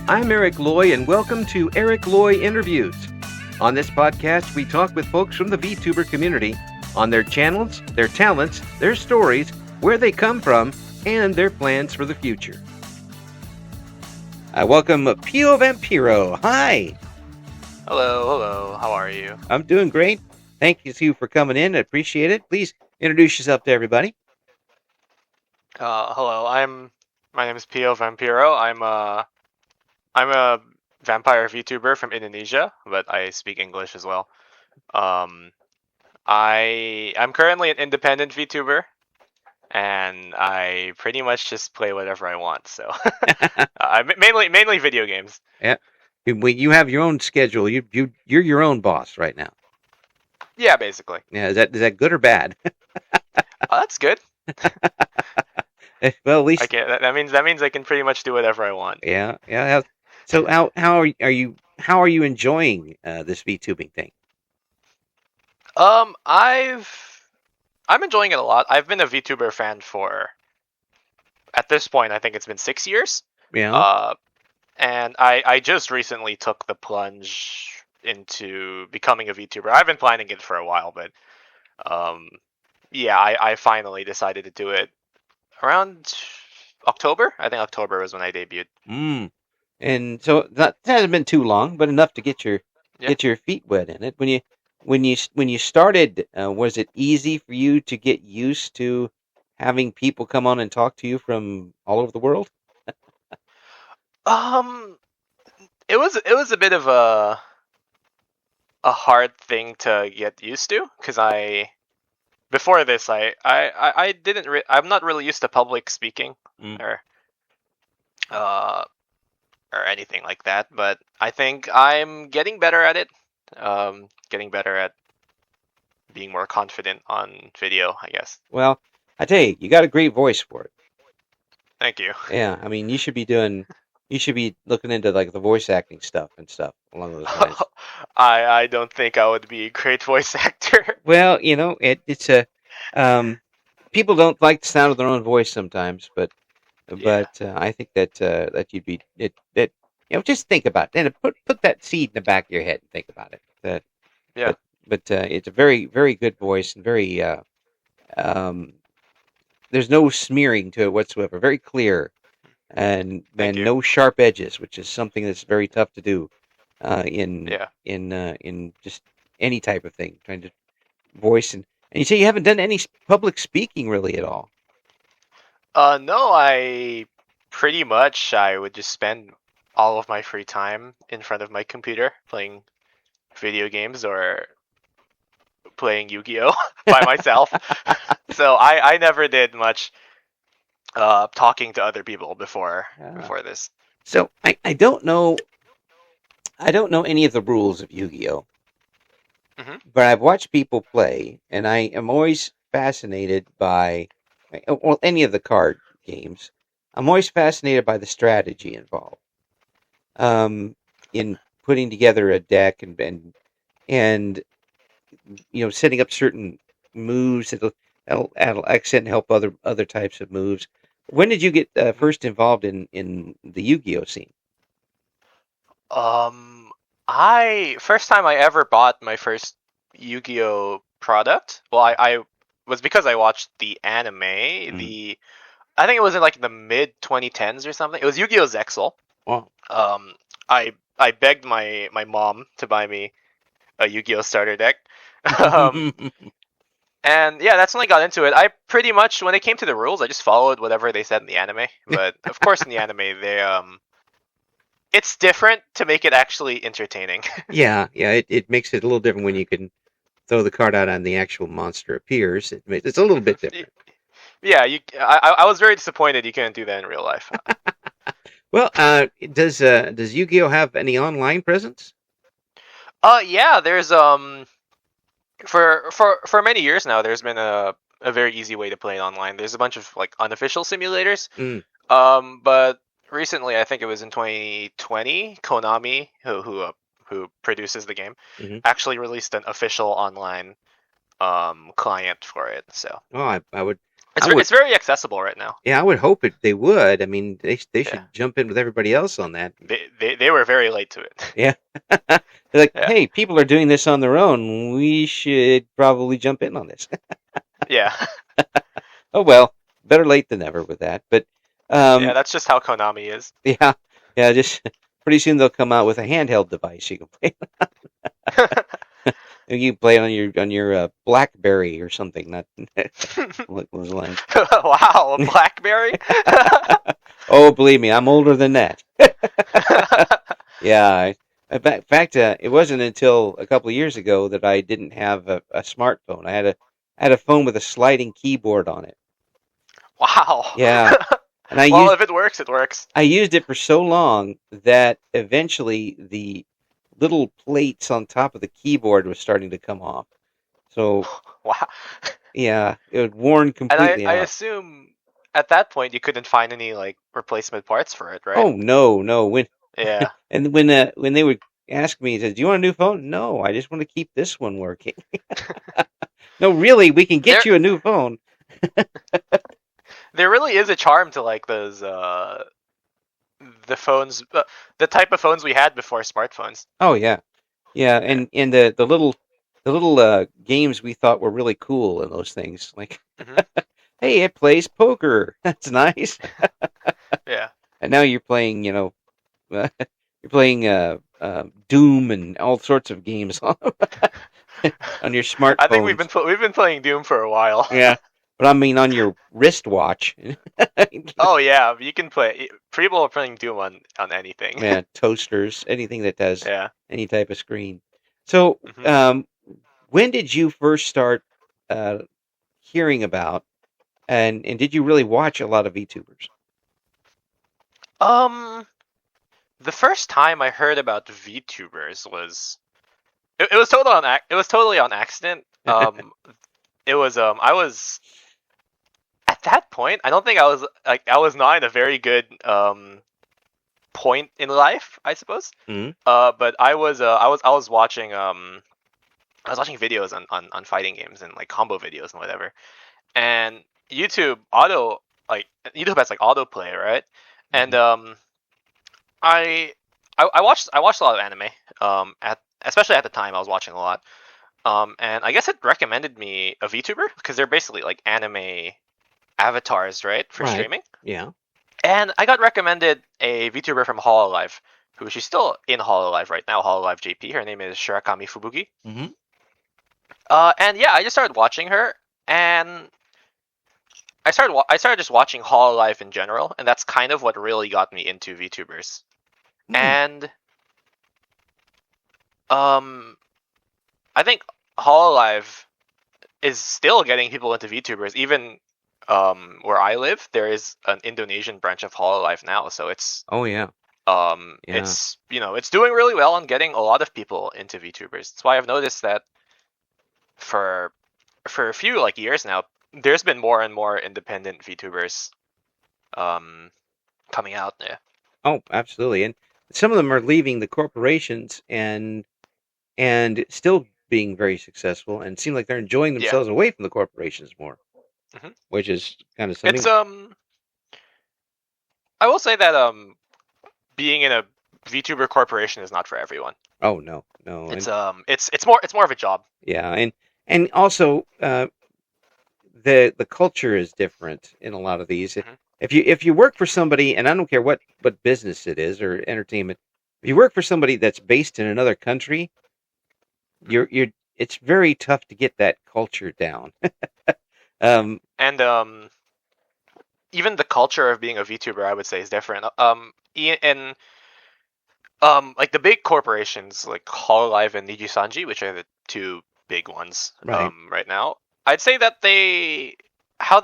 I'm Eric Loy, and welcome to Eric Loy Interviews. On this podcast, we talk with folks from the VTuber community on their channels, their talents, their stories, where they come from, and their plans for the future. I welcome Piyou Vampiro. Hi. Hello. How are you? I'm doing great. Thank you for coming in. I appreciate it. Please introduce yourself to everybody. Hello. My name is Piyou Vampiro. I'm a vampire VTuber from Indonesia, but I speak English as well. I'm currently an independent VTuber, and I pretty much just play whatever I want. So, mainly video games. Yeah, you have your own schedule. You're your own boss right now. Yeah, basically. Yeah, is that good or bad? That's good. Well, at least that means I can pretty much do whatever I want. Yeah. So how are you enjoying this VTubing thing? I'm enjoying it a lot. I've been a VTuber fan for, at this point, I think it's been 6 years. Yeah. And I just recently took the plunge into becoming a VTuber. I've been planning it for a while, but I finally decided to do it around October. I think October was when I debuted. And so that hasn't been too long, but enough to get your feet wet in it. When you started, was it easy for you to get used to having people come on and talk to you from all over the world? It was a bit of a hard thing to get used to, because before this I'm not really used to public speaking or anything like that, but I think I'm getting better at it. Getting better at being more confident on video, I guess. Well, I tell you, you got a great voice for it. Thank you. Yeah, I mean, you should be looking into like the voice acting stuff along those lines. I don't think I would be a great voice actor. Well, it's a people don't like the sound of their own voice sometimes, but I think that you'd be just think about it and put that seed in the back of your head and think about it. But it's a very, very good voice and very there's no smearing to it whatsoever. Very clear and no sharp edges, which is something that's very tough to do in just any type of thing. Trying to voice and you say you haven't done any public speaking really at all. No, I would just spend all of my free time in front of my computer playing video games or playing Yu-Gi-Oh by myself. So I never did much talking to other people before this. So I don't know any of the rules of Yu-Gi-Oh. Mm-hmm. But I've watched people play, and I am always fascinated by any of the card games. I'm always fascinated by the strategy involved in putting together a deck and setting up certain moves that'll accent and help other types of moves. When did you get first involved in the Yu-Gi-Oh scene? First time I ever bought my first Yu-Gi-Oh product. Well, I was because I watched the anime. I think it was in like the mid 2010s or something. It was Yu-Gi-Oh! Zexal. Wow. I begged my mom to buy me a Yu-Gi-Oh! Starter deck. And yeah, that's when I got into it. I pretty much, when it came to the rules, I just followed whatever they said in the anime. But of course, in the anime, it's different to make it actually entertaining. Yeah, it makes it a little different when you can throw the card out and the actual monster appears. It's a little bit different. Yeah, I was very disappointed you couldn't do that in real life. Well, does Yu-Gi-Oh have any online presence? Yeah, there's for many years now, there's been a very easy way to play it online. There's a bunch of like unofficial simulators. But recently, I think it was in 2020, Konami, who produces the game, actually released an official online client for it. So I would I would, it's very accessible right now. yeah, I would hope they would. I mean, they Yeah, should jump in with everybody else on that. they were very late to it. Yeah. They're like, Yeah, hey, people are doing this on their own. We should probably jump in on this. yeah, Oh well, better late than never with that. But yeah. um, That's just how Konami is. yeah, yeah. Just pretty soon they'll come out with a handheld device you can play. You can play it on your BlackBerry or something. Not what those lines. Wow, a BlackBerry. Oh, believe me, I'm older than that. Yeah. In fact, it wasn't until a couple of years ago that I didn't have a smartphone. I had a phone with a sliding keyboard on it. Wow. Yeah, and Well, if it works, it works. I used it for so long that eventually the little plates on top of the keyboard was starting to come off. So Wow. yeah, it had worn And completely I out. assume at that point you couldn't find any like replacement parts for it, right? Oh no, no. Yeah. When they would ask me, "Do you want a new phone?" No, I just want to keep this one working. No, really, we can get There you a new phone. there really is a charm to like those the phones the type of phones we had before smartphones. Oh yeah, yeah, Yeah. and the little games we thought were really cool in those things, like Hmm. hey, it plays poker. That's nice. Yeah. And now you're playing, you're playing Doom and all sorts of games on your I think smartphones. we've been playing Doom for a while. Yeah, but I mean on your wristwatch. Oh yeah, you can play. People are playing Doom on anything. Yeah, toasters, anything that does Yeah. any type of screen. So, Hmm. when did you first start uh, hearing about, and did you really watch a lot of VTubers? Um, the first time I heard about VTubers was it was totally on it was totally on accident. It was I was at that point. I don't think I was not in a very good point in life, I suppose. Mhm. But I was watching I was watching videos on fighting games and like combo videos and whatever. And YouTube has like autoplay, right? And I, I watched a lot of anime. At especially at the time I was watching a lot. And I guess it recommended me a VTuber because they're basically like anime avatars, right, for Right. streaming. Yeah. And I got recommended a VTuber from Hololive, who she's still in Hololive right now, Hololive JP. Her name is Shirakami Fubuki. Mm-hmm. And yeah, I just started watching her, and I started just watching Hololive in general, and that's kind of what really got me into VTubers. And I think Hololive is still getting people into VTubers. Even where I live, there is an Indonesian branch of Hololive now, so it's Oh yeah. it's it's doing really well and getting a lot of people into VTubers. That's why I've noticed that for a few like years now, there's been more and more independent VTubers coming out. Yeah. Oh, absolutely. And some of them are leaving the corporations and still being very successful and seem like they're enjoying Yeah. themselves away from the corporations more, Mhm. which is kind of something. It's I will say that being in a VTuber corporation is not for everyone. Oh no, no. It's more of a job. Yeah, and also the culture is different in a lot of these. Mhm. If you work for somebody, and I don't care what business it is or entertainment, if you work for somebody that's based in another country, you're it's very tough to get that culture down. And even the culture of being a VTuber, I would say, is different. In like the big corporations like Hololive and Nijisanji, which are the two big ones Right. right now, I'd say that how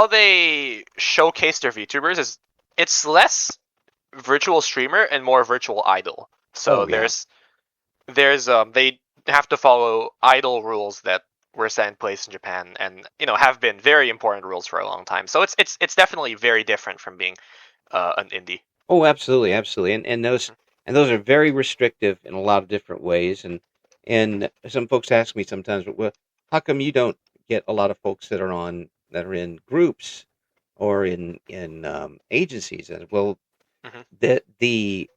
they showcase their VTubers is it's less virtual streamer and more virtual idol. So Oh, yeah. there's they have to follow idol rules that were set in place in Japan and have been very important rules for a long time. So it's definitely very different from being an indie. Oh, absolutely, absolutely. And those are very restrictive in a lot of different ways. And some folks ask me sometimes, well, how come you don't get a lot of folks that are in groups or in agencies, and well, Hmm. that the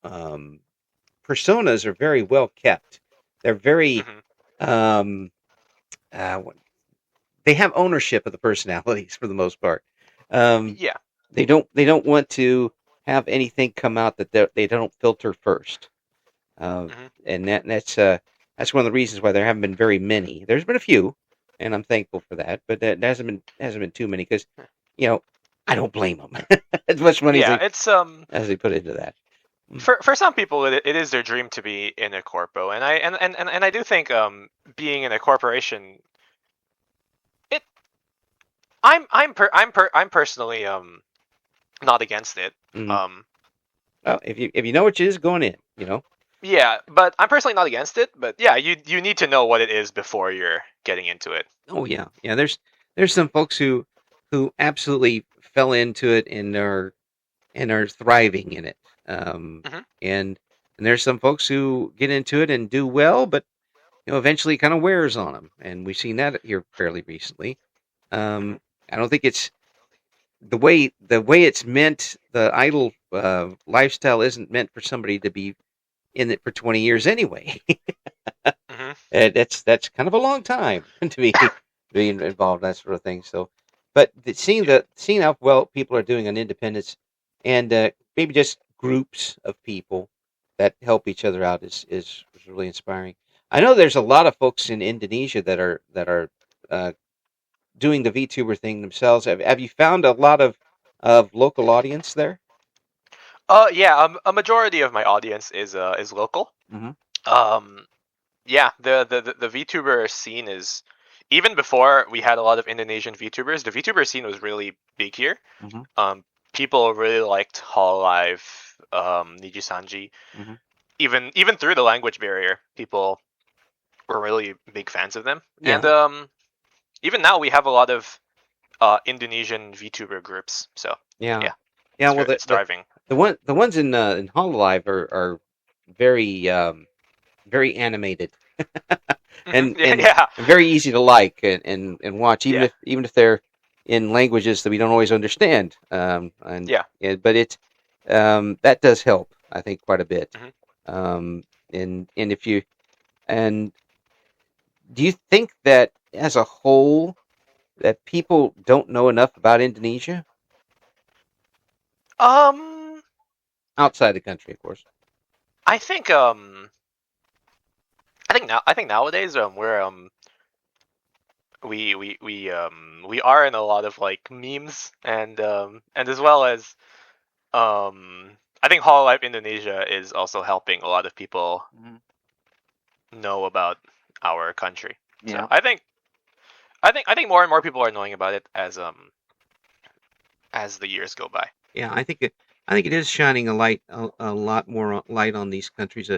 um, personas are very well kept. They're very Hmm. um, what they have ownership of the personalities for the most part. Um, Yeah. they don't want to have anything come out that they don't filter first. Uh, Hmm. and that's one of the reasons why there haven't been very many. There's been a few, and I'm thankful for that, but that hasn't been too many because, you know, I don't blame them. As much money Yeah, it's as they put into that. Mm. for some people it is their dream to be in a corpo, and I do think being in a corporation, it I'm personally not against it. Mm. Um, Well, if you know what it is going in, yeah, but I'm personally not against it. But yeah, you need to know what it is before you're getting into it. Oh yeah, yeah. There's some folks who absolutely fell into it and are thriving in it. Hmm. And there's some folks who get into it and do well, but eventually kind of wears on them, and we've seen that here fairly recently. Hmm. Um, I don't think it's the way it's meant. The idle lifestyle isn't meant for somebody to be in it for 20 years anyway. Hmm. That's kind of a long time to be being involved in that sort of thing. So, but Yeah. seeing how well people are doing on independence, and maybe just groups of people that help each other out is really inspiring. I know there's a lot of folks in Indonesia that are uh, doing the VTuber thing themselves. Have you found a lot of local audience there? Yeah. A majority of my audience is local. Mm-hmm. Um, yeah, the VTuber scene is, even before we had a lot of Indonesian VTubers, the VTuber scene was really big here. Mm-hmm. Um, People really liked Hololive, Nijisanji. Mm-hmm. Even through the language barrier, people were really big fans of them. And Yeah. even now we have a lot of Indonesian VTuber groups. So Yeah. yeah, Yeah. Well, it's thriving. the ones in Hololive are very very animated Hmm. and Yeah, yeah, very easy to like and watch, yeah, even if they're in languages that we don't always understand. yeah. But that does help, I think, quite a bit. Hmm. And if you and do you think that as a whole that people don't know enough about Indonesia Um, outside the country, of course? I think I think nowadays we are in a lot of like memes, and as well as I think Hololive Indonesia is also helping a lot of people Mhm. know about our country. So Yeah. I think more and more people are knowing about it as the years go by. Yeah, I think it is shining a lot more light on these countries,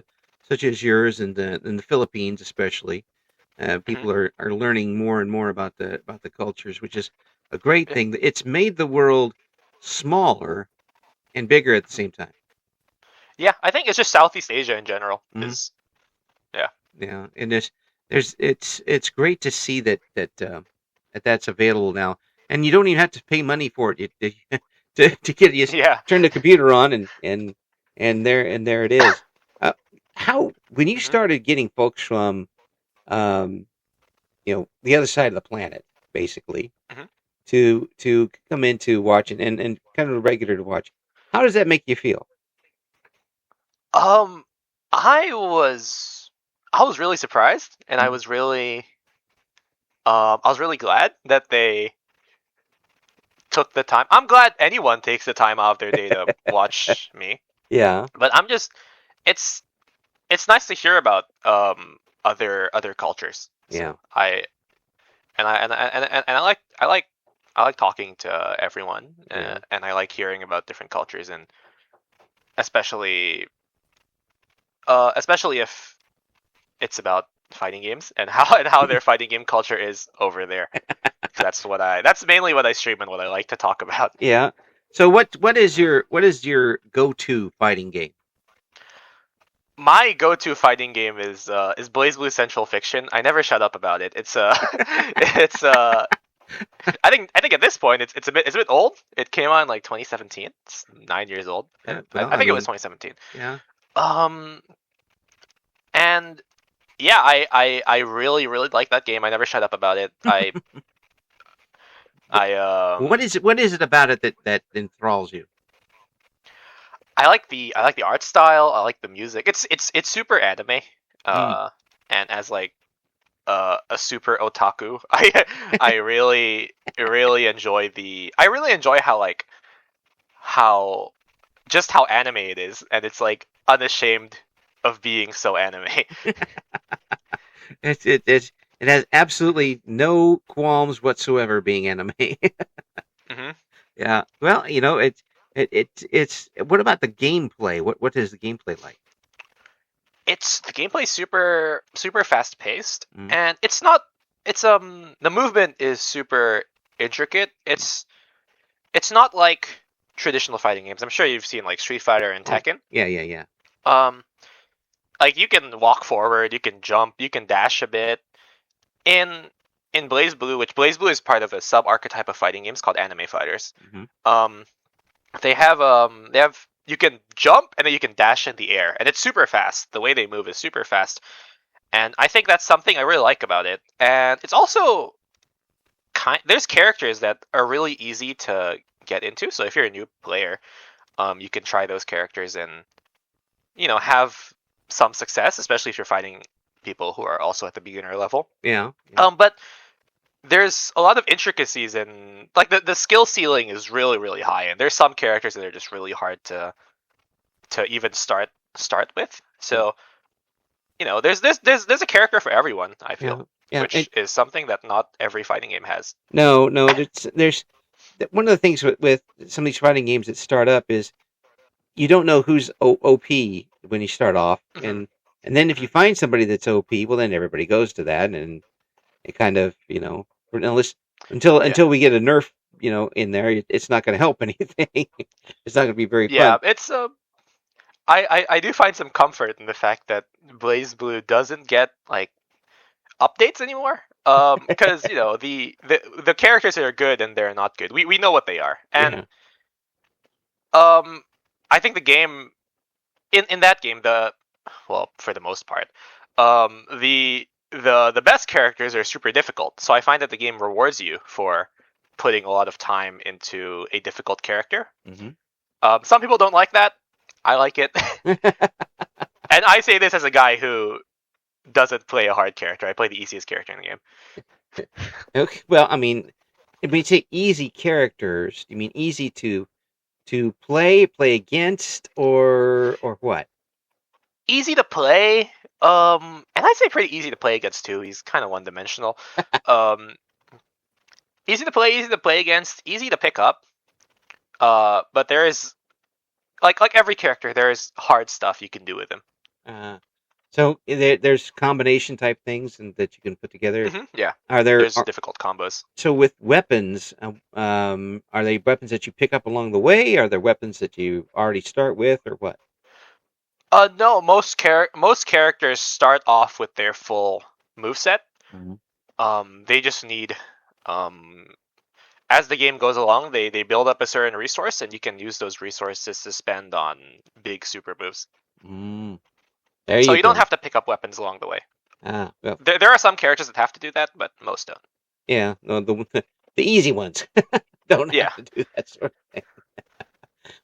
such as yours and the Philippines especially. Hmm. People are learning more and more about the cultures, which is a great Yeah, thing. It's made the world smaller and bigger at the same time. yeah. I think it's just Southeast Asia in general. Hmm. Is yeah, Yeah, and it's great to see that that's available now, and you don't even have to pay money for it. To get you just yeah. turn the computer on and there it is. Uh, how when you Hmm. started getting folks from um, the other side of the planet, basically, Hmm. to come into watching and kind of regular to watch, how does that make you feel? Um, I was I was really surprised, and Mhm. I was really glad that they took the time. I'm glad anyone takes the time out of their day to watch me. Yeah, But I'm just it's it's nice to hear about other cultures. So yeah, I like talking to everyone, yeah. and I like hearing about different cultures, and especially especially if it's about fighting games and how their fighting game culture is over there. 'Cause that's mainly what I stream and what I like to talk about. Yeah. So what is Mhm. your what is your go-to fighting game? my go-to fighting game is Blaze Blue Central Fiction. I never shut up about it. It's it's I think at this point it's a bit old. It came out in like 2017. It's 9 years old. Yeah, I, well, I I think it was mean, 2017. yeah. Um, and yeah, I really really like that game. I never shut up about it. I What is it? What is it about it that enthralls you? I like the art style. I like the music. It's super anime. Mm. And as like a super otaku, I really enjoy I really enjoy how how anime it is, and it's like unashamed of being so anime. It has absolutely no qualms whatsoever being anime. hmm Yeah. Well, it's. What about the gameplay? What is the gameplay like? It's the gameplay super super fast paced, Mm. and it's not. It's the movement is super intricate. It's not like traditional fighting games. I'm sure you've seen like Street Fighter and Oh, Tekken. yeah, yeah, yeah. Um, like you can walk forward, you can jump, you can dash a bit. In in Blaze Blue, which Blaze Blue is part of a sub archetype of fighting games called anime fighters. Hmm. Um, they have you can jump and then you can dash in the air, and it's super fast. The way they move is super fast, and I think that's something I really like about it. And it's also there's characters that are really easy to get into. So if you're a new player, you can try those characters and have some success, especially if you're fighting people who are also at the beginner level. Yeah, yeah. But there's a lot of intricacies and like the skill ceiling is really really high, and there's some characters that are just really hard to even start with. So there's a character for everyone. I Yeah, feel, yeah. which is something that not every fighting game has. No, no. There's one of the things with some of these fighting games that start up is you don't know who's OP when you start off, hmm and then if you hmm find somebody that's OP, well, then everybody goes to that, and it kind of unless Yeah, until we get a nerf in there, it's not going to help anything. It's not going to be very yeah. fun. It's I do find some comfort in the fact that Blaze Blue doesn't get like updates anymore. Because the characters that are good and they're not good. We know what they are, and Yeah. um, I think the game in that game for the most part, the best characters are super difficult. So I find that the game rewards you for putting a lot of time into a difficult character. Hmm. Some people don't like that. I like it, and I say this as a guy who doesn't play a hard character. I play the easiest character in the game. Okay. Well, I mean, when you say easy characters, do you mean easy play against, or what? Easy to play, and I'd say pretty easy to play against too. He's kind of one dimensional. Um, easy to play against, easy to pick up. But there is like every character, there is hard stuff you can do with him. Uh, so there's combination type things that you can put together. Yeah, Are there there's difficult combos. So with weapons, are they weapons that you pick up along the way? Are there weapons that you already start with, or what? No, most characters start off with their full moveset. Mhm. They just need um as the game goes along, they build up a certain resource, and you can use those resources to spend on big super moves. Mm, there So you you don't go. have to pick up weapons along the way. Well, There are some characters that have to do that, but most don't. yeah, no, the easy ones don't Yeah. have to do that sort of thing.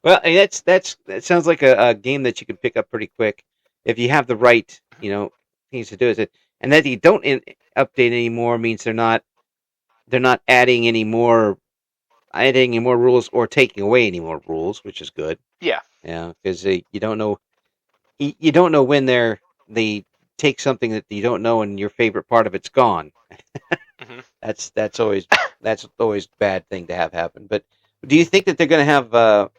Well, I mean, that sounds like a game that you can pick up pretty quick if you have the right, things to do. Is it? And that you don't update anymore means they're not adding any more rules or taking away any more rules, which is good. Yeah. Yeah, because you don't know when they take something that you don't know and your favorite part of it's gone. hmm That's always a bad thing to have happen. But do you think that they're going to have a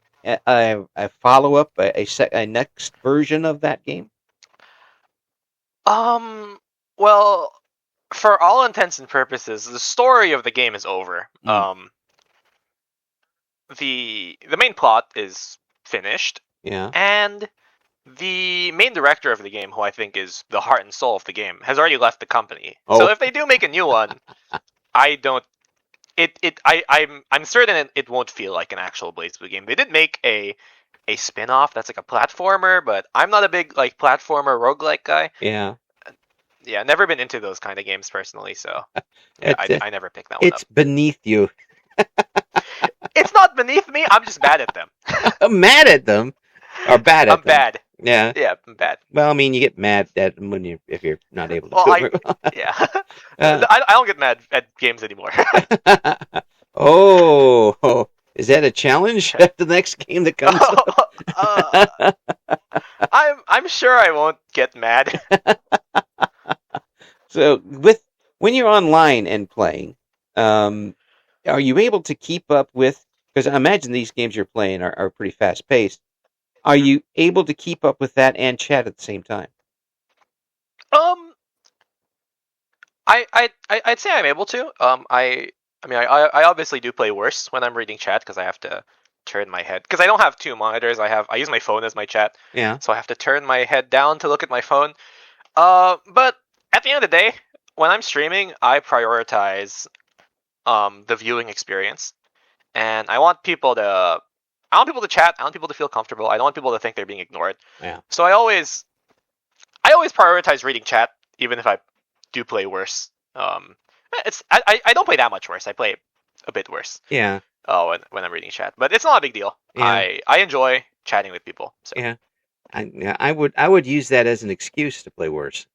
follow up, a next version of that game? Um. Well, for all intents and purposes, the story of the game is over. Mm, The main plot is finished, yeah. and the main director of the game, who I think is the heart and soul of the game, has already left the company. Oh. So if they do make a new one, I don't. I'm certain it won't feel like an actual BlazBlue game. They did make a spin-off that's like a platformer, but I'm not a big like platformer roguelike guy. Yeah. Yeah, never been into those kind of games personally, so yeah, I never picked that one up. It's beneath you. It's not beneath me. I'm just bad at them. I'm mad at them. Or bad at I'm them. bad. Yeah. Yeah, I'm bad. Well, I mean, you get mad at them when if you're not able to. Well, yeah. I don't get mad at games anymore. Oh, is that a challenge at the next game that comes up? I'm sure I won't get mad. So, when you're online and playing, are you able to keep up with? Because I imagine these games you're playing are pretty fast paced. Are you able to keep up with that and chat at the same time? I'd say I'm able to. I mean, I obviously do play worse when I'm reading chat because I have to turn my head because I don't have two monitors. I use my phone as my chat. Yeah. So I have to turn my head down to look at my phone. But at the end of the day, when I'm streaming, I prioritize the viewing experience, and I want people to chat. I want people to feel comfortable. I don't want people to think they're being ignored. Yeah. So I always prioritize reading chat, even if I do play worse. I don't play that much worse. I play a bit worse. Yeah. When I'm reading chat, but it's not a big deal. Yeah. I enjoy chatting with people. So. Yeah. I would use that as an excuse to play worse.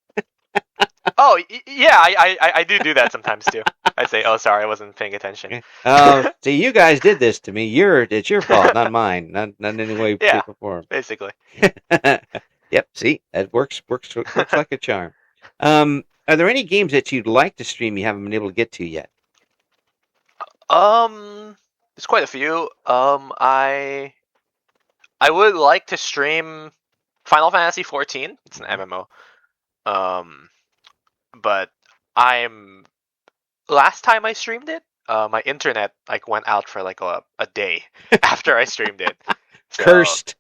Oh yeah, I do that sometimes too. I say, oh sorry, I wasn't paying attention. Oh, see, you guys did this to me. It's your fault, not mine. Not in any way, shape, or form. Basically. Yep. See, that works like a charm. Are there any games that you'd like to stream you haven't been able to get to yet? There's quite a few. I would like to stream Final Fantasy 14. It's an MMO. But last time I streamed it, my internet like went out for like a day after I streamed it. So, cursed.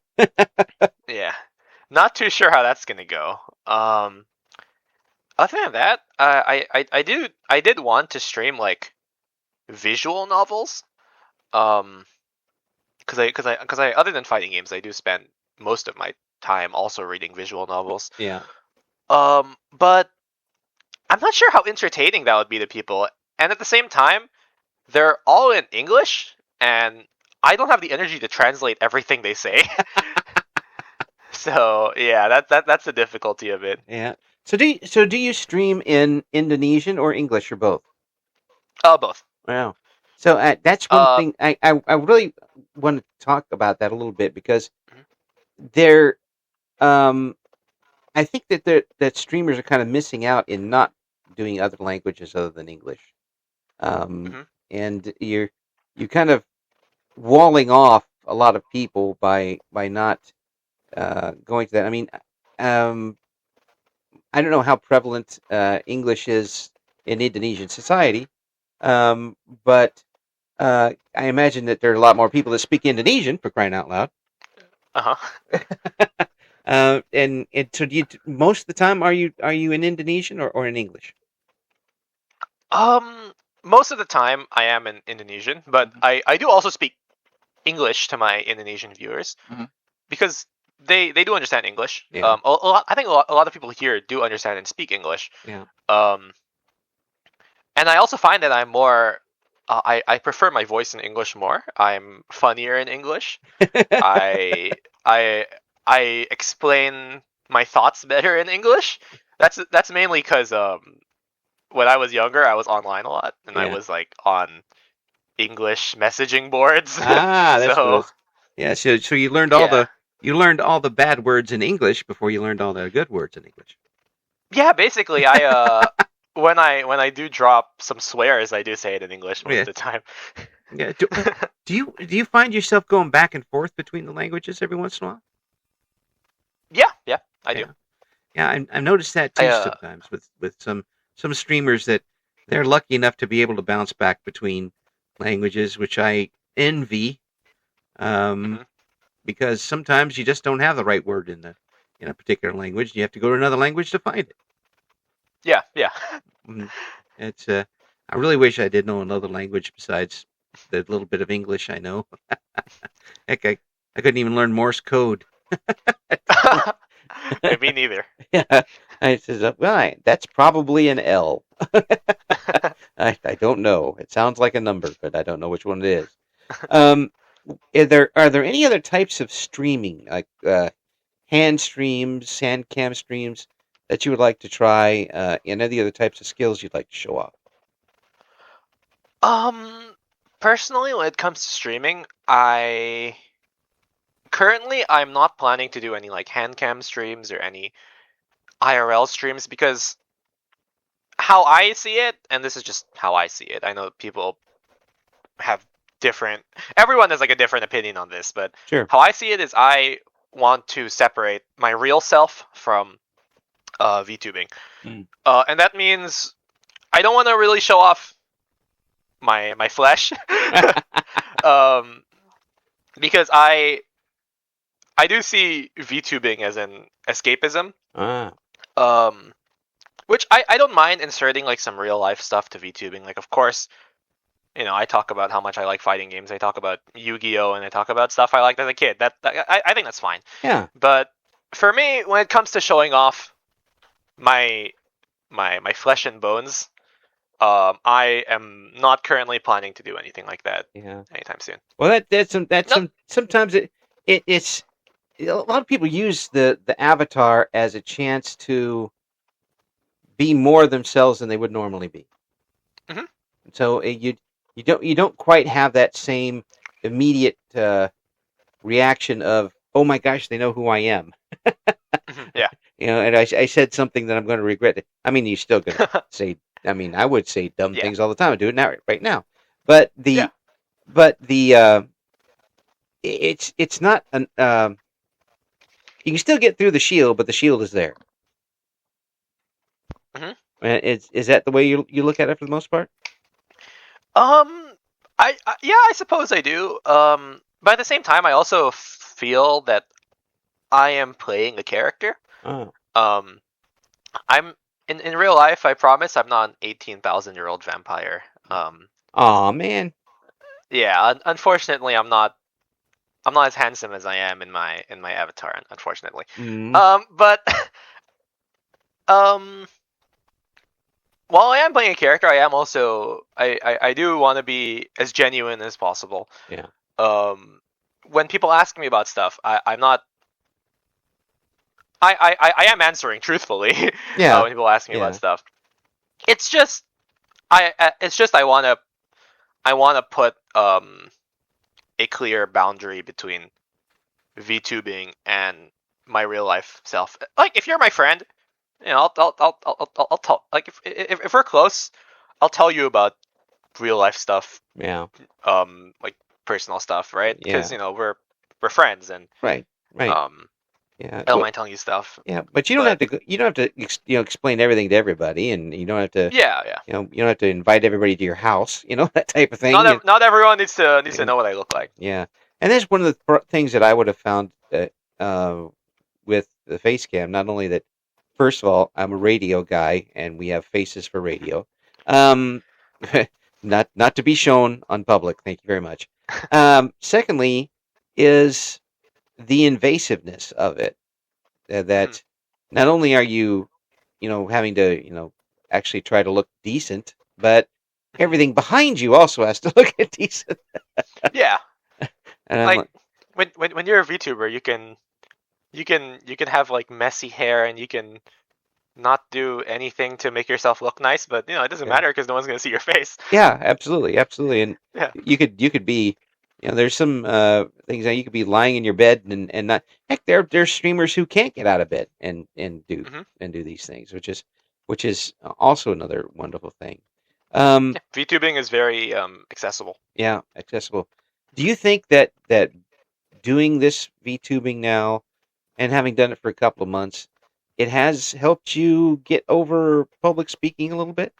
Yeah. Not too sure how that's gonna go. Other than that, I did want to stream like visual novels. Because I other than fighting games, I do spend most of my time also reading visual novels. Yeah. But I'm not sure how entertaining that would be to people, and at the same time, they're all in English, and I don't have the energy to translate everything they say. So yeah, that's the difficulty of it. Yeah. So do you stream in Indonesian or English or both? Both. Wow. So that's one thing I really want to talk about that a little bit because I think that streamers are kind of missing out in not doing other languages other than English, and you're kind of walling off a lot of people by not going to that. I mean, I don't know how prevalent English is in Indonesian society, but I imagine that there are a lot more people that speak Indonesian, for crying out loud. And so do you, most of the time are you in Indonesian or in English? Most of the time I am in Indonesian, but I do also speak English to my Indonesian viewers because they do understand English. Yeah. I think a lot of people here do understand and speak English. Yeah. And I also find that I'm more. I prefer my voice in English more. I'm funnier in English. I explain my thoughts better in English. That's mainly because when I was younger, I was online a lot, and I was like on English messaging boards. That's cool. Yeah, so you learned all the bad words in English before you learned all the good words in English. Yeah, basically, when I do drop some swears, I do say it in English most of the time. Yeah. Do you find yourself going back and forth between the languages every once in a while? Yeah, I do. Yeah, I've noticed that too sometimes with some streamers that they're lucky enough to be able to bounce back between languages, which I envy, because sometimes you just don't have the right word in in a particular language, you have to go to another language to find it. Yeah, yeah. Mhm. It's I really wish I did know another language besides the little bit of English I know. Heck, I couldn't even learn Morse code. Me neither. Yeah, I says, well, that's probably an L. I don't know. It sounds like a number, but I don't know which one it is. Um, are there any other types of streaming, like hand streams, hand cam streams, that you would like to try? And any other types of skills you'd like to show off? Um, Personally, when it comes to streaming, I'm not planning to do any like hand cam streams or any IRL streams because how I see it, and this is just how I see it. I know people have different, everyone has like a different opinion on this, but Sure. how I see it is I want to separate my real self from VTubing. Mm. And that means I don't want to really show off my flesh. um, because I do see VTubing as an escapism. Ah. Um, which I don't mind inserting like some real life stuff to VTubing. Like, of course, I talk about how much I like fighting games. I talk about Yu-Gi-Oh, and I talk about stuff I liked as a kid. I think that's fine. Yeah. But for me, when it comes to showing off my flesh and bones, I am not currently planning to do anything like that. Yeah. Anytime soon. Well, sometimes it's a lot of people use the avatar as a chance to be more themselves than they would normally be. Mm-hmm. So you don't quite have that same immediate reaction of, oh my gosh, they know who I am. Yeah. And I said something that I'm going to regret. I mean, you're still going to say. I mean, I would say dumb things all the time. I do it now, right now. But it's not an. You can still get through the shield, but the shield is there. Mm-hmm. Is that the way you look at it for the most part? I suppose I do. But at the same time, I also feel that I am playing a character. Oh. I'm in real life. I promise I'm not an 18,000-year-old vampire. Aw, man. Yeah. Unfortunately, I'm not as handsome as I am in my avatar. Unfortunately. But while I am playing a character, I am also I do want to be as genuine as possible. Yeah. When people ask me about stuff, I'm not. I am answering truthfully. Yeah. When people ask me about stuff, it's just I wanna put a clear boundary between VTubing and my real life self. Like, if you're my friend, I'll tell, like, if we're close, I'll tell you about real life stuff. Yeah. Like personal stuff, right? Yeah. Because we're friends, and right. Yeah, I don't mind telling you stuff. Yeah, but you don't have to explain everything to everybody, and you don't have to. Yeah. You don't have to invite everybody to your house. That type of thing. Not everyone needs to know what I look like. Yeah, and that's one of the things that I would have found with the face cam. Not only that, first of all, I'm a radio guy, and we have faces for radio. Not to be shown on public. Thank you very much. Secondly, is the invasiveness of it, that not only are you having to actually try to look decent, but everything behind you also has to look decent. Yeah. And like when you're a VTuber, you can have like messy hair, and you can not do anything to make yourself look nice, but it doesn't matter because no one's gonna see your face. Yeah, absolutely, and yeah, you could be, there's some things that you could be lying in your bed and not. Heck, there's streamers who can't get out of bed and do these things, which is also another wonderful thing. VTubing is very accessible. Yeah, accessible. Do you think that doing this VTubing now, and having done it for a couple of months, it has helped you get over public speaking a little bit?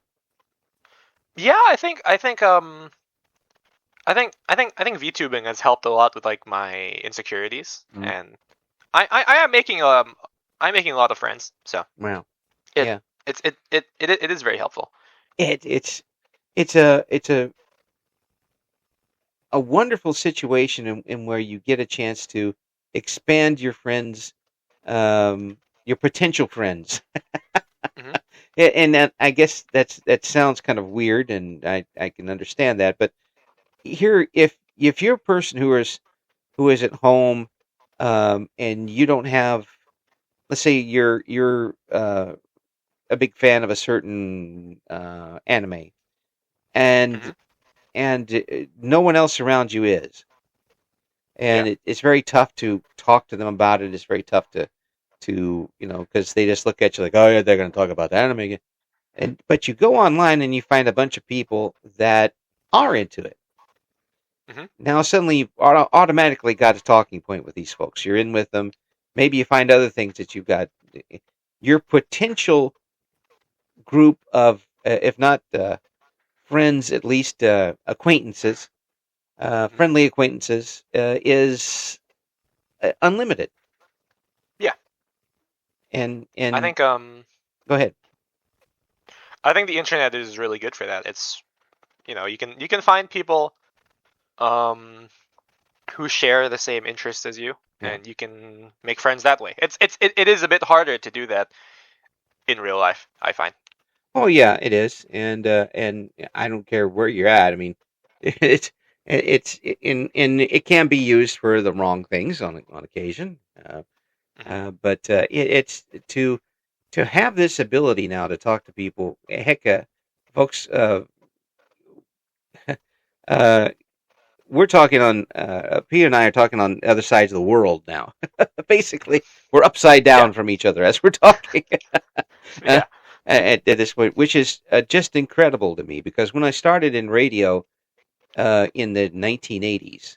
Yeah, I think VTubing has helped a lot with like my insecurities, and I am making I'm making a lot of friends, so Wow. it Yeah. it is very helpful. It's a wonderful situation in where you get a chance to expand your friends, your potential friends. Hmm. And that, I guess that sounds kind of weird, and I can understand that. But here, if you're a person who is at home, and you don't have, let's say you're a big fan of a certain anime, and Hmm. no one else around you is, Yeah. and it's very tough to talk to them about it. It's very tough to because they just look at you like, oh yeah, they're going to talk about the anime again. And but you go online and you find a bunch of people that are into it. Hmm. Now suddenly you automatically got a talking point with these folks. You're in with them. Maybe you find other things that you've got. Your potential group of, if not friends, at least acquaintances, Hmm. friendly acquaintances, is unlimited. Yeah. I And think go ahead. I think the internet is really good for that. It's you can find people um who share the same interests as you, Yeah. and you can make friends that way. It is a bit harder to do that in real life, I find. Oh yeah, it is, and I don't care where you're at. I mean, it's in it can be used for the wrong things on occasion. Hmm. It's to have this ability now to talk to people. Heck, folks, uh, we're talking on P and I are talking on other sides of the world now. Basically, we're upside Yeah. down from each other as we're talking. uh, Yeah. at this point, which is just incredible to me because when I started in radio in the 1980s,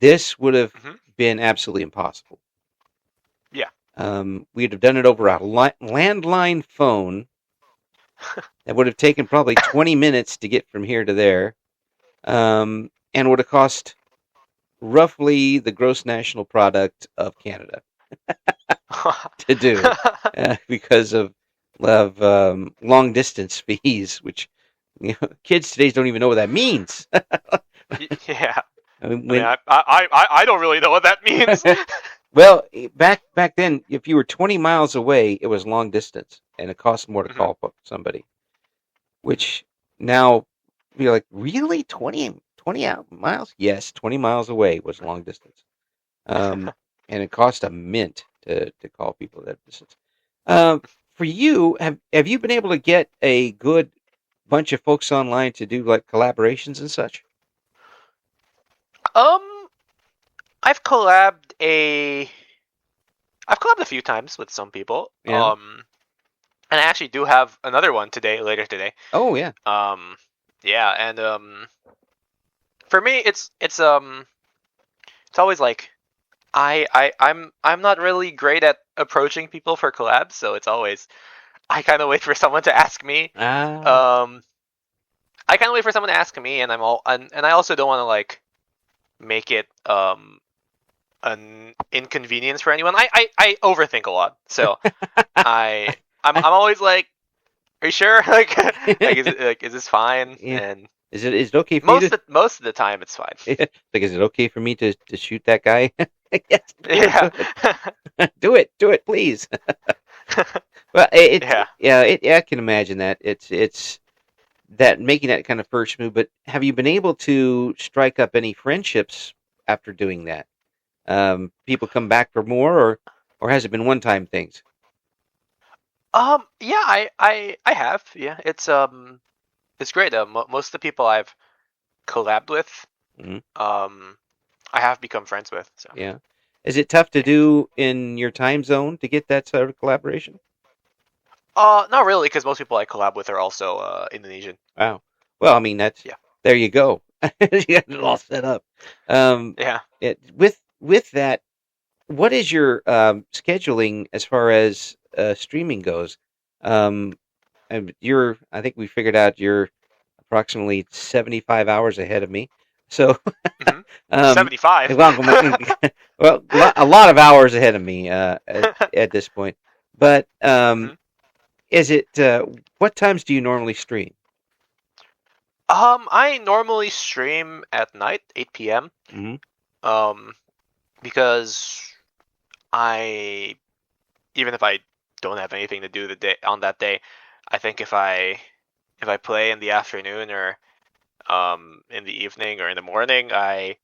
this would have Hmm. been absolutely impossible. Yeah. We'd have done it over a landline phone that would have taken probably 20 minutes to get from here to there, and would have cost roughly the gross national product of Canada to do because of long distance fees, which kids today don't even know what that means. Yeah. I mean, I mean, I don't really know what that means. well, back then, if you were 20 miles away, it was long distance, and it cost more to Hmm. call somebody. Hmm. Which now you're like, really, 20 miles? Yes, 20 miles away was long distance, um, and it cost a mint to call people that distance. Um, for you, have you been able to get a good bunch of folks online to do like collaborations and such? Um, I've collabed a I've collabed a few times with some people. Yeah. And I actually do have another one later today. Oh yeah. Um, yeah, and for me, it's always like I'm not really great at approaching people for collabs, so it's always I kind of wait for someone to ask me. Ah. Um, I kind of wait for someone to ask me, and and I also don't want to like make it an inconvenience for anyone. I overthink a lot, so I'm always like, are you sure? Like is this fine? Yeah. And Is it okay for you to most of the time it's fine. like is it okay for me to shoot that guy? Yes, please Yeah. do it. Do it, please. Well, Yeah. yeah, I can imagine that. It's that making that kind of first move. But have you been able to strike up any friendships after doing that? People come back for more, or has it been one time things? Yeah, I have. Yeah. It's great. Most of the people I've collabed with, Hmm. um I have become friends with. So, Yeah. Is it tough to yeah. do in your time zone to get that sort of collaboration? Not really, because most people I collab with are also Indonesian. Wow. Well, I mean that's Yeah. there you go. You got it all set up. Um, Yeah. with that, what is your scheduling as far as streaming goes? Um, and I think we figured out you're approximately 75 hours ahead of me. So, Hmm. um, 75. well, a lot of hours ahead of me at this point. But Mhm. is it what times do you normally stream? I normally stream at night, 8 p.m. Mm-hmm. Um, because I even if I don't have anything to do the day on that day, I think if I play in the afternoon or in the evening or in the morning, I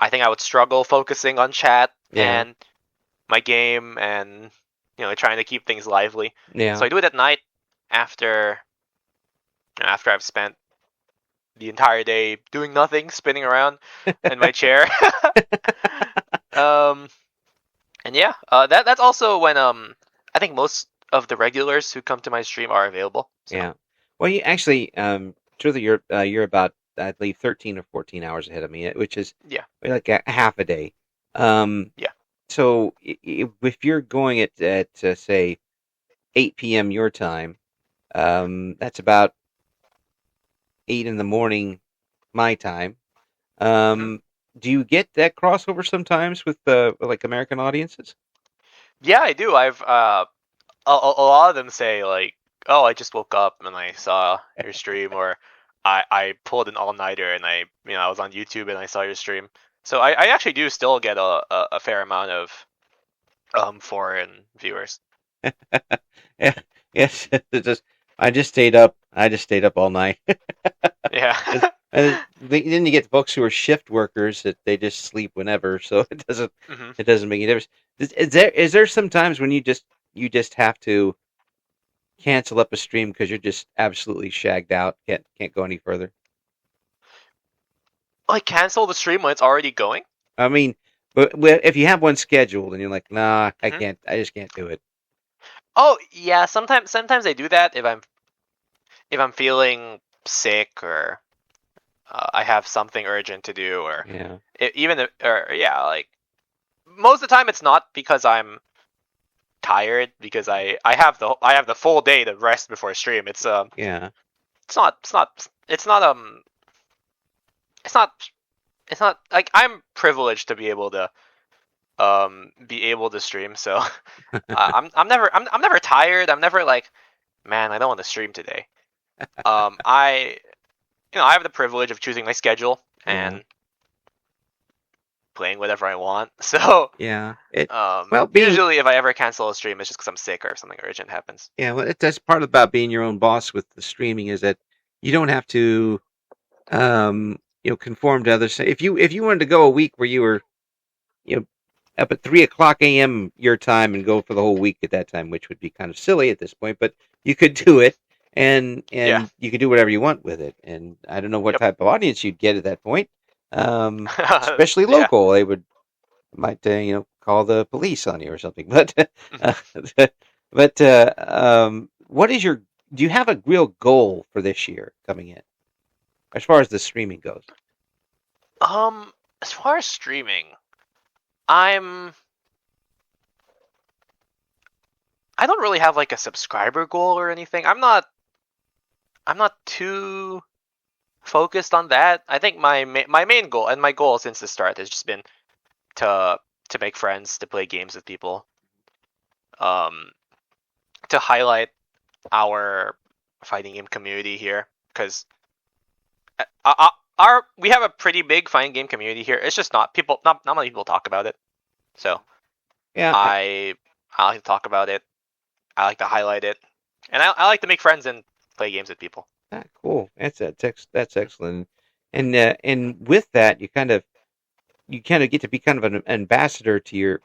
think I would struggle focusing on chat Yeah, and my game and trying to keep things lively. So yeah. I do it at night after after I've spent the entire day doing nothing, spinning around in my chair. um, and yeah, that's also when I think most of the regulars who come to my stream are available. So Yeah. Well, you actually, truly, you're about, I believe, 13 or 14 hours ahead of me, which is yeah, like a half a day. Um, yeah. so if you're going at say 8 p.m. your time, that's about 8 in the morning my time. Mhm. Um, do you get that crossover sometimes with like American audiences? Yeah, I do. I've a lot of them say like, "Oh, I just woke up and I saw your stream," or I pulled an all nighter and I was on YouTube and I saw your stream. So I actually do still get a fair amount of foreign viewers. Yeah. Yes. I just stayed up all night. Yeah. Then you get folks who are shift workers that they just sleep whenever, so hmm it doesn't make any difference. Is there some times when you just have to cancel up a stream because you're just absolutely shagged out, can't go any further? Like cancel the stream when it's already going. I mean, but if you have one scheduled and you're like, nah, I hmm can't, I just can't do it. Oh yeah, sometimes I do that if I'm feeling sick or I have something urgent to do or Yeah, even or yeah, like most of the time it's not because I'm tired because I have the full day to rest before stream. yeah, It's not it's not it's not like I'm privileged to be able to stream. So I'm never tired. I'm never like, man, I don't want to stream today. I I have the privilege of choosing my schedule yeah, and playing whatever I want. So yeah. Well, usually if I ever cancel a stream, it's just because I'm sick or something urgent happens. that's part about being your own boss with the streaming is that you don't have to conform to others. If you wanted to go a week where you were, you know, up at 3 o'clock a.m. your time and go for the whole week at that time, which would be kind of silly at this point, but you could do it, and Yeah. and you could do whatever you want with it. And I don't know what Yep. type of audience you'd get at that point, especially Yeah. local. They might call the police on you or something. But Mhm. uh, but what is your do you have a real goal for this year coming in as far as the streaming goes? As far as streaming, I'm I don't really have like a subscriber goal or anything. I'm not too focused on that. I think my main goal and my goal since the start has just been to make friends, to play games with people, um, to highlight our fighting game community here because our we have a pretty big fighting game community here. It's just not many people talk about it. So Yeah, I like to talk about it. I like to highlight it, and I like to make friends and play games with people. cool. That's excellent. And with that, you kind of get to be kind of an ambassador to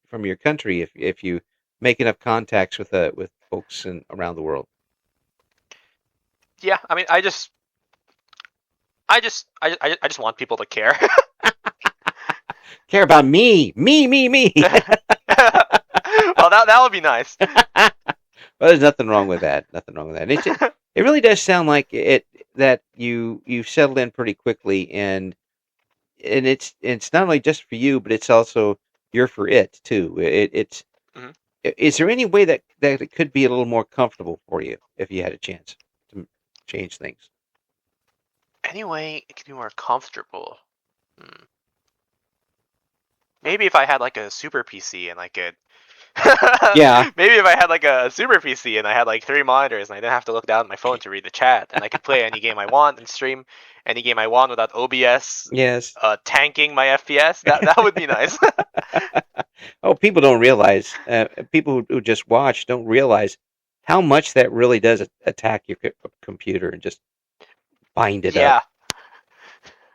from your country if you make enough contacts with folks around the world. Yeah, I mean, I just want people to care. Care about me. Well, that would be nice. Well, there's nothing wrong with that. Nothing wrong with that. It really does sound like it that you've settled in pretty quickly, and it's not only just for you, but it's also you're for it too. It's Mhm. is there any way that it could be a little more comfortable for you if you had a chance to change things? Anyway, it can be more comfortable. Hmm. maybe if I had like a super PC and I could. Yeah. Maybe if I had like a super PC and I had like 3 monitors and I didn't have to look down at my phone to read the chat and I could play any game I want and stream any game I want without OBS Yes. tanking my FPS, that would be nice. Oh, people don't realize. People who just watch don't realize how much that really does attack your computer and just bind it up.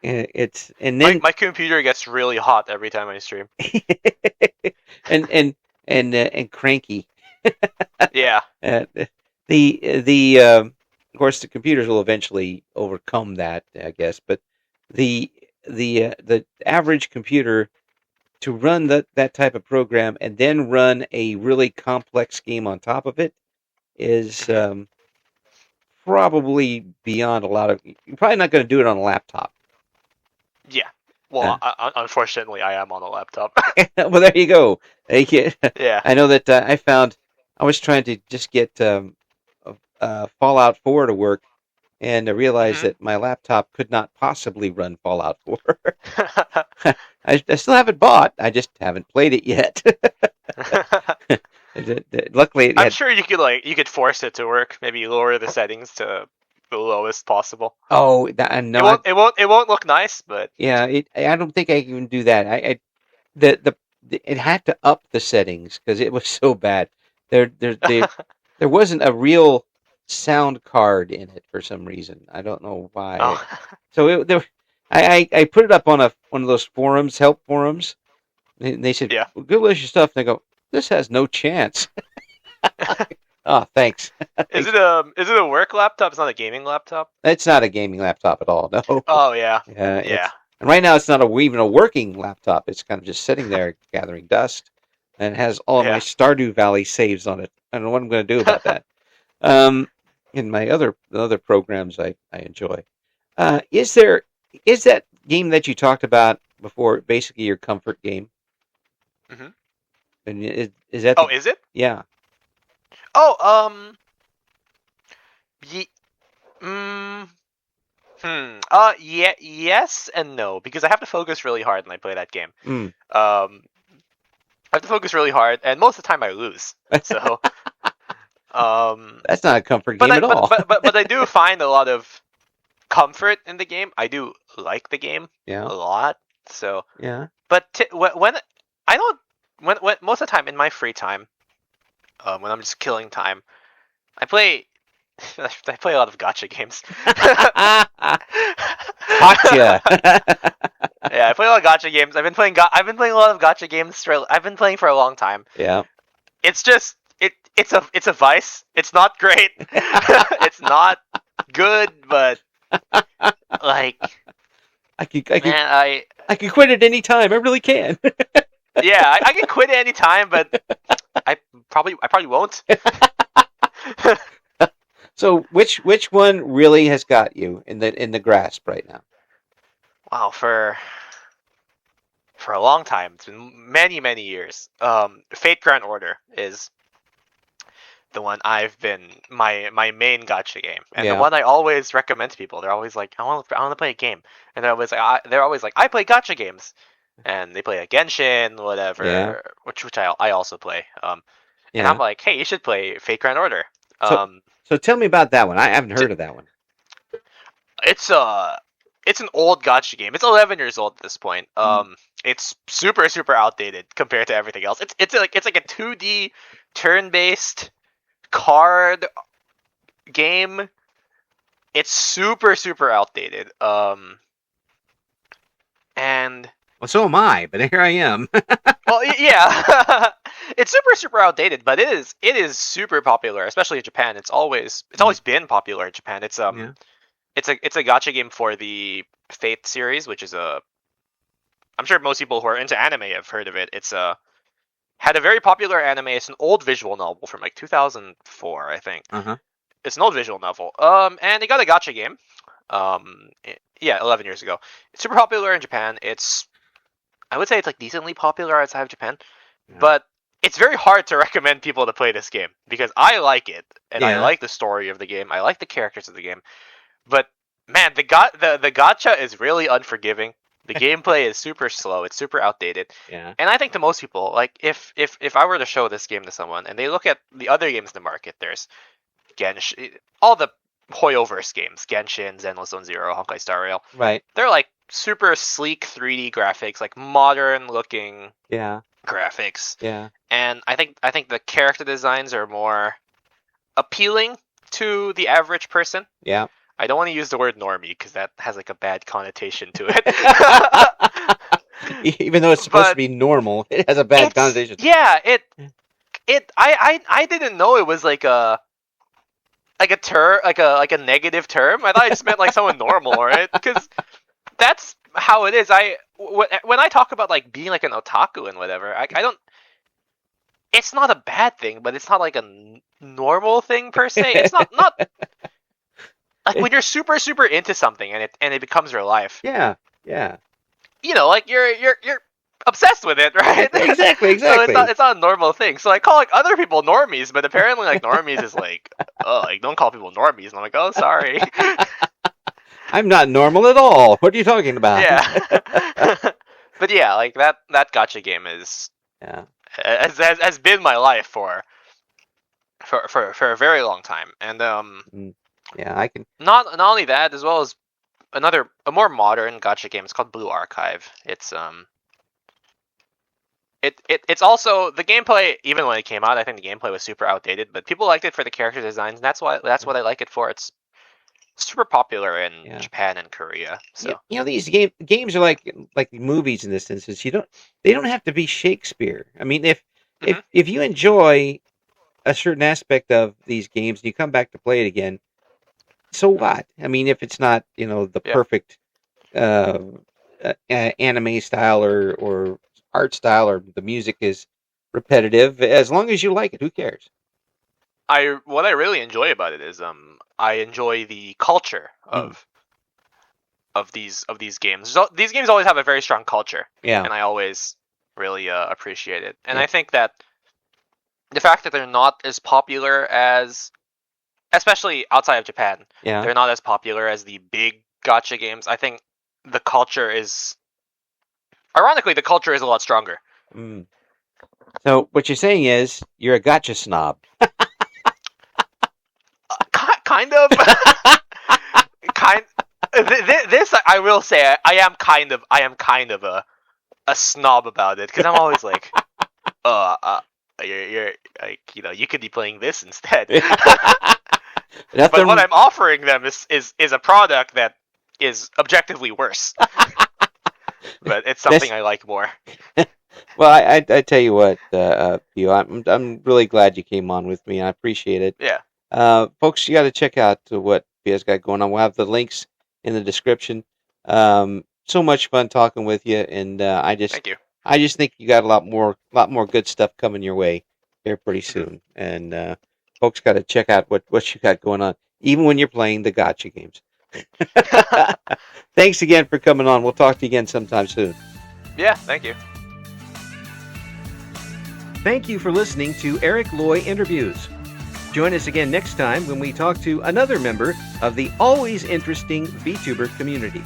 Yeah, It's and then my computer gets really hot every time I stream. and and cranky. Yeah. The of course the computers will eventually overcome that, I guess. But the the average computer to run that type of program and then run a really complex game on top of it is probably beyond a lot of. You're probably not going to do it on a laptop. Yeah. Well, unfortunately, I am on a laptop. Well, there you go. Yeah. I know that I was trying to just get Fallout 4 to work, and I realized that my laptop could not possibly run Fallout 4. I still have it bought. I just haven't played it yet. Luckily, I'm sure you could force it to work. Maybe lower the settings to the lowest possible. Oh, no! It won't look nice, but yeah, I don't think I can do that. It had to up the settings because it was so bad. There wasn't a real sound card in it for some reason. I don't know why. Oh. So I put it up on one of those forums, help forums. And they said, yeah. Well, good list your stuff. And I go, this has no chance. Oh, thanks. Is it a work laptop? It's not a gaming laptop? It's not a gaming laptop at all, no. Oh, yeah. Yeah. And right now it's not even a working laptop. It's kind of just sitting there gathering dust. And it has all of my Stardew Valley saves on it. I don't know what I'm going to do about that. In my other programs I enjoy. Is that game that you talked about before basically your comfort game? Mm-hmm. And is that? Oh, is it? Yeah. Oh, yeah, yes and no, because I have to focus really hard when I play that game. I have to focus really hard, and most of the time I lose. So, that's not a comfort game at all. but I do find a lot of comfort in the game. I do like the game a lot. So yeah. But when most of the time in my free time, when I'm just killing time, I play a lot of gacha games. Gotcha. Yeah, I play a lot of gacha games. I've been playing a lot of gacha games. I've been playing for a long time. Yeah. It's just it's a vice. It's not great. It's not good, but like I could quit at any time. I really can. Yeah, I can quit at any time, but I probably won't. So which one really has got you in the grasp right now? Wow, for a long time. It's been many years. Fate Grand Order is the one I've been my main gacha game, and the one I always recommend to people. They're always like, I want to play a game, and they're always like, I play gacha games, and they play a Genshin, whatever, which I also play. And I'm like, hey, you should play Fate Grand Order. So tell me about that one. I haven't heard of that one. It's an old gacha game. It's 11 years old at this point. It's super outdated compared to everything else. It's like a 2D turn-based card game. It's super outdated. And well, so am I, but here I am. well, yeah. It's super outdated, but it is super popular, especially in Japan. It's always been popular in Japan. It's It's a gacha game for the Fate series, which is I'm sure most people who are into anime have heard of it. It's had a very popular anime. It's an old visual novel from like 2004, I think. It's an old visual novel. And they got a gacha game. 11 years ago. It's super popular in Japan. I would say it's like decently popular outside of Japan, but it's very hard to recommend people to play this game because I like it and I like the story of the game. I like the characters of the game. But man, the gacha is really unforgiving. The gameplay is super slow. It's super outdated. Yeah. And I think to most people, like if I were to show this game to someone and they look at the other games in the market, there's Genshin, all the Hoyoverse games, Genshin, Zenless Zone Zero, Honkai Star Rail. Right. They're like super sleek 3D graphics, like modern looking graphics. Yeah. And I think the character designs are more appealing to the average person. Yeah. I don't want to use the word normie because that has like a bad connotation to it. Even though it's supposed to be normal, it has a bad connotation. Yeah, I didn't know it was like a term, like a negative term. I thought it just meant like someone normal, right? Because that's how it is. When I talk about like being like an otaku and whatever, I don't. It's not a bad thing, but it's not like a normal thing per se. It's not like when you're super super into something and it becomes your life. Yeah. You know, like you're obsessed with it, right? Exactly. So it's not a normal thing. So I call like other people normies, but apparently like normies is like, oh, like don't call people normies. And I'm like, oh, sorry. I'm not normal at all. What are you talking about? Yeah. But yeah, like that gacha game is has been my life for a very long time, and I can not only that, as well as a more modern gacha game. It's called Blue Archive. It's it's also the gameplay. Even when it came out, I think the gameplay was super outdated, but people liked it for the character designs, and that's what I like it for. It's super popular in Japan and Korea. So these games are like movies in this instance. They don't have to be Shakespeare. I mean, if you enjoy a certain aspect of these games and you come back to play it again, so what? I mean, if it's not the perfect anime style or art style, or the music is repetitive, as long as you like it, who cares? What I really enjoy about it is I enjoy the culture of these games. So these games always have a very strong culture, and I always really appreciate it. And I think that the fact that they're not as popular as, especially outside of Japan, they're not as popular as the big gacha games. I think the culture is, ironically, a lot stronger. So what you're saying is you're a gacha snob. Kind of. This I will say I am kind of a snob about it, because I'm always like, you're like, you could be playing this instead. But what I'm offering them is a product that is objectively worse. But it's something I like more. Well, I tell you what, Piyou, I'm really glad you came on with me. I appreciate it. Yeah. Folks, you got to check out what Piyou's got going on. We'll have the links in the description. So much fun talking with you, and Thank you. I just think you got a lot more good stuff coming your way here pretty soon. And folks got to check out what you got going on, even when you're playing the gacha games. Thanks again for coming on. We'll talk to you again sometime soon. Yeah, thank you. Thank you for listening to Eric Loy Interviews. Join us again next time when we talk to another member of the always interesting VTuber community.